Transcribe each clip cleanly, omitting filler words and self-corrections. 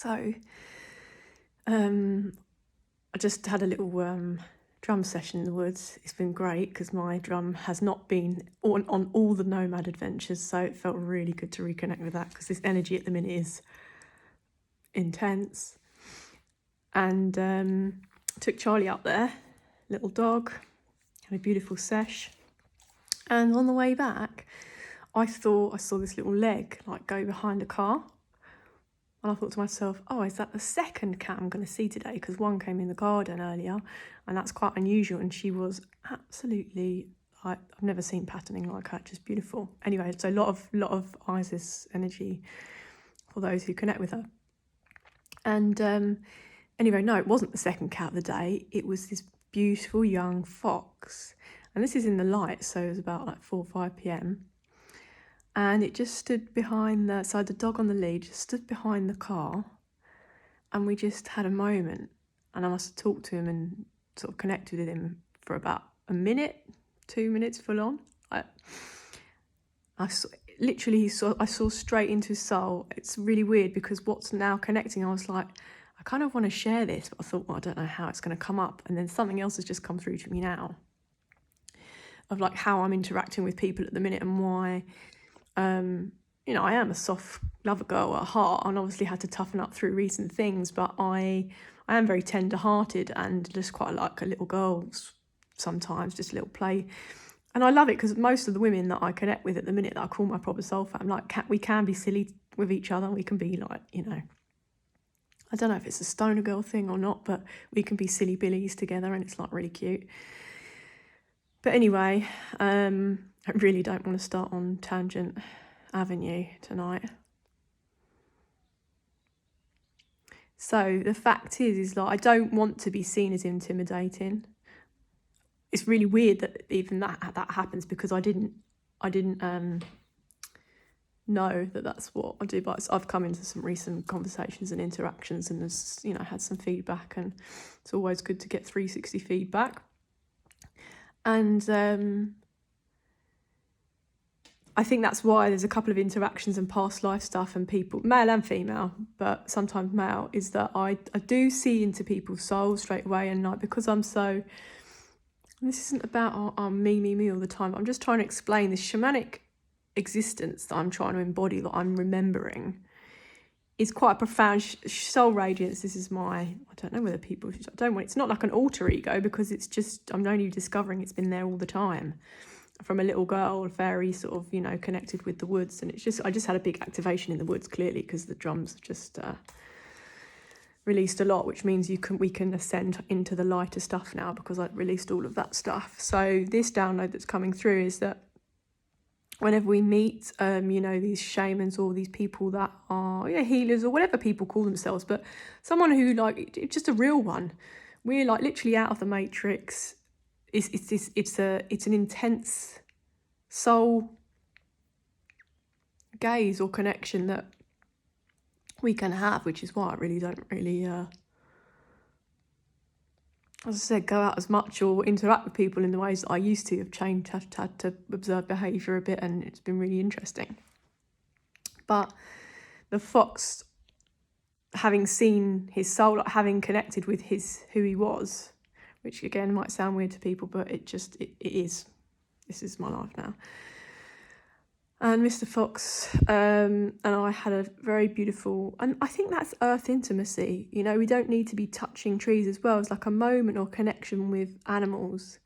So I just had a little drum session in the woods. It's been great because my drum has not been on all the Nomad adventures, so it felt really good to reconnect with that because this energy at the minute is intense. And took Charlie up there, little dog, had a beautiful sesh. And on the way back, I thought I saw this little leg like go behind a car. And I thought to myself, oh, is that the second cat I'm going to see today? Because one came in the garden earlier, and that's quite unusual. And she was absolutely, I've never seen patterning like that, just beautiful. Anyway, so a lot of Isis energy for those who connect with her. And anyway, no, it wasn't the second cat of the day. It was this beautiful young fox. And this is in the light, so it was about like 4 or 5 p.m. And it just stood behind so I had the dog on the lead, just stood behind the car, and we just had a moment. And I must have talked to him and sort of connected with him for about a minute, 2 minutes full on. I saw straight into his soul. It's really weird because what's now connecting, I was like, I kind of want to share this, but I thought, well, I don't know how it's going to come up. And then something else has just come through to me now of like how I'm interacting with people at the minute and why. I am a soft lover girl at heart and obviously had to toughen up through recent things, but I am very tender-hearted and just quite like a little girl sometimes, just a little play. And I love it because most of the women that I connect with at the minute that I call my proper soul fam, like we can be silly with each other. We can be like, I don't know if it's a stoner girl thing or not, but we can be silly billies together and it's like really cute. But anyway, I really don't want to start on Tangent Avenue tonight. So the fact is like I don't want to be seen as intimidating. It's really weird that even that happens because I didn't know that that's what I do. But I've come into some recent conversations and interactions and has had some feedback, and it's always good to get 360 feedback. And I think that's why there's a couple of interactions and past life stuff and people, male and female, but sometimes male, is that I do see into people's souls straight away. And like, because I'm so, this isn't about me all the time. I'm just trying to explain this shamanic existence that I'm trying to embody, that I'm remembering, is quite a profound soul radiance. This is I don't know whether people, it's not like an alter ego because it's just, I'm only discovering it's been there all the time. From a little girl, very sort of, connected with the woods. And I just had a big activation in the woods, clearly, because the drums just released a lot, which means we can ascend into the lighter stuff now because I released all of that stuff. So this download that's coming through is that whenever we meet, these shamans or these people that are healers or whatever people call themselves, but someone who just a real one, we're like literally out of the matrix. It's an intense soul gaze or connection that we can have, which is why I really don't as I said, go out as much or interact with people in the ways that I used to. Have changed, had to observe behaviour a bit, and it's been really interesting. But the fox, having seen his soul, having connected with who he was, which again might sound weird to people, but it is. This is my life now. And Mr. Fox and I had a very beautiful, and I think that's earth intimacy. We don't need to be touching trees as well. It's like a moment or connection with animals.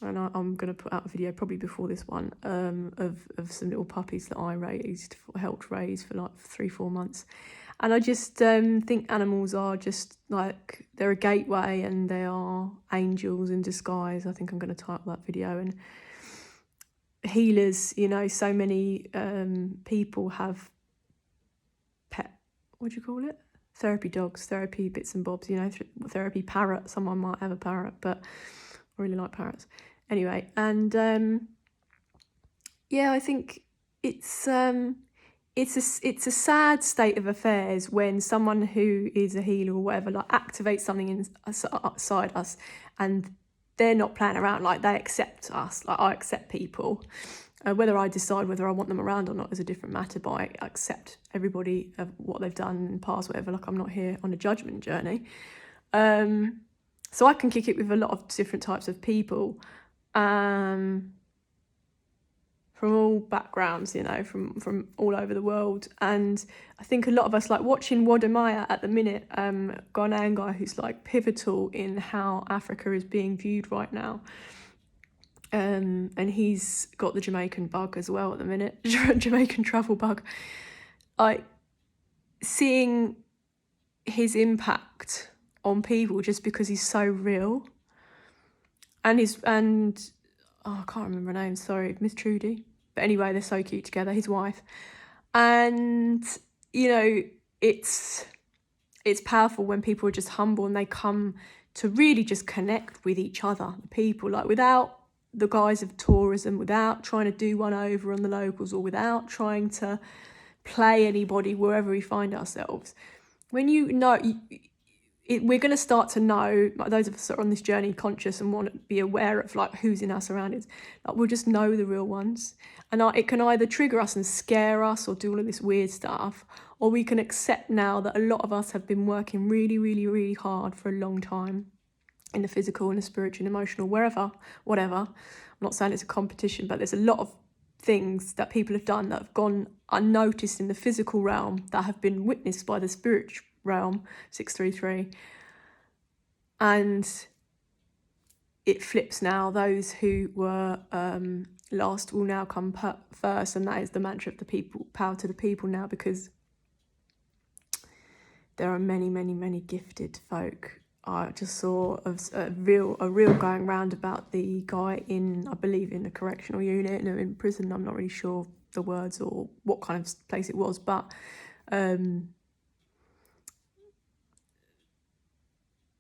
And I'm going to put out a video probably before this one of some little puppies that I helped raise for like 3-4 months. And I just think animals are just like, they're a gateway and they are angels in disguise. I think I'm going to title that video. And healers, so many people have what do you call it? Therapy dogs, therapy bits and bobs, therapy parrot. Someone might have a parrot, but I really like parrots. Anyway, and I think it's a sad state of affairs when someone who is a healer or whatever activates something inside us and they're not playing around, like they accept us, like I accept people. Whether I decide whether I want them around or not is a different matter, but I accept everybody of what they've done in the past, whatever. Like, I'm not here on a judgment journey. So I can kick it with a lot of different types of people, from all backgrounds, you know, from all over the world. And I think a lot of us, like watching Wode Maya at the minute, Ghanaian guy who's like pivotal in how Africa is being viewed right now. And he's got the Jamaican bug as well at the minute, Jamaican travel bug. Like, seeing his impact on people just because he's so real. And I can't remember her name, sorry, Miss Trudy. But anyway, they're so cute together, his wife. And, you know, it's powerful when people are just humble and they come to really just connect with each other, people, like, without the guise of tourism, without trying to do one over on the locals, or without trying to play anybody wherever we find ourselves. When you know, we're going to start to know, like those of us that are on this journey conscious and want to be aware of like who's in our surroundings, like we'll just know the real ones. And it can either trigger us and scare us or do all of this weird stuff, or we can accept now that a lot of us have been working really, really, really hard for a long time in the physical and the spiritual and emotional, wherever, whatever. I'm not saying it's a competition, but there's a lot of things that people have done that have gone unnoticed in the physical realm that have been witnessed by the spiritual realm, 633. And it flips now. Those who were last will now come first, and that is the mantra of the people, power to the people now, because there are many, many, many gifted folk. I just saw a real going round about the guy in, I believe, in a correctional unit, no, in prison. I'm not really sure the words or what kind of place it was, but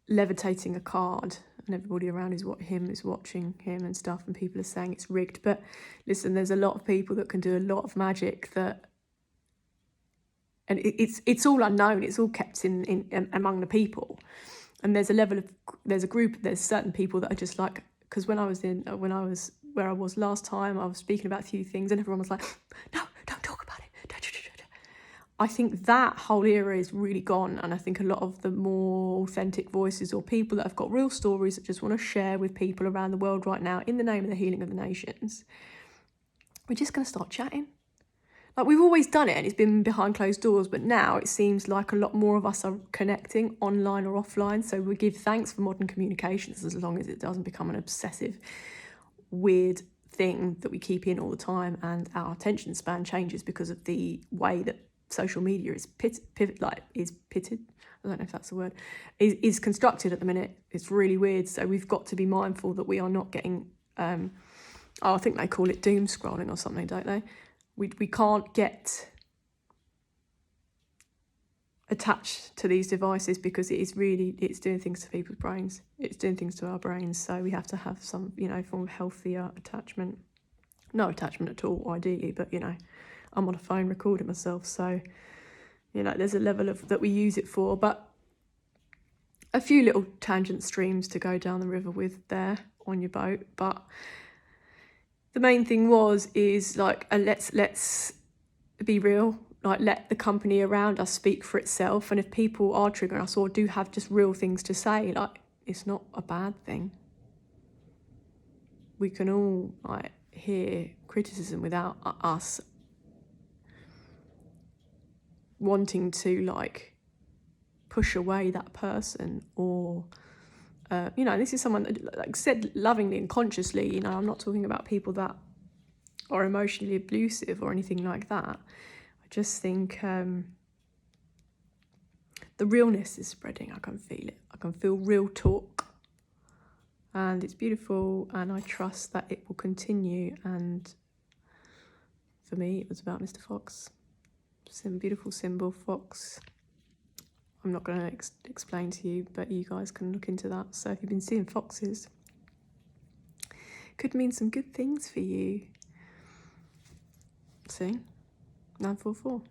levitating a card, and everybody around is watching him and stuff, and people are saying it's rigged. But listen, there's a lot of people that can do a lot of magic that, and it's all unknown. It's all kept in among the people. And there's certain people that are just like, because when I was where I was last time, I was speaking about a few things and everyone was like, no, don't talk about it. I think that whole era is really gone. And I think a lot of the more authentic voices, or people that have got real stories that just want to share with people around the world right now in the name of the healing of the nations, we're just going to start chatting. Like, we've always done it and it's been behind closed doors, but now it seems like a lot more of us are connecting online or offline. So we give thanks for modern communications, as long as it doesn't become an obsessive, weird thing that we keep in all the time, and our attention span changes because of the way that social media is pitted. I don't know if that's the word, is constructed at the minute. It's really weird. So we've got to be mindful that we are not getting, I think they call it doom scrolling or something, don't they? We can't get attached to these devices, because it's doing things to people's brains. It's doing things to our brains. So we have to have some, form of healthier attachment. No attachment at all, ideally, but, I'm on a phone recording myself. So, there's a level of that we use it for, but a few little tangent streams to go down the river with there on your boat. But the main thing is like, let's be real. Like, let the company around us speak for itself. And if people are triggering us or do have just real things to say, like, it's not a bad thing. We can all hear criticism without us wanting to push away that person, or this is someone that said lovingly and consciously. I'm not talking about people that are emotionally abusive or anything like that. I just think the realness is spreading. I can feel it. I can feel real talk, and it's beautiful, and I trust that it will continue. And for me, it was about Mr. Fox. Some beautiful symbol, fox. I'm not going to explain to you, but you guys can look into that. So if you've been seeing foxes, could mean some good things for you. See? 944.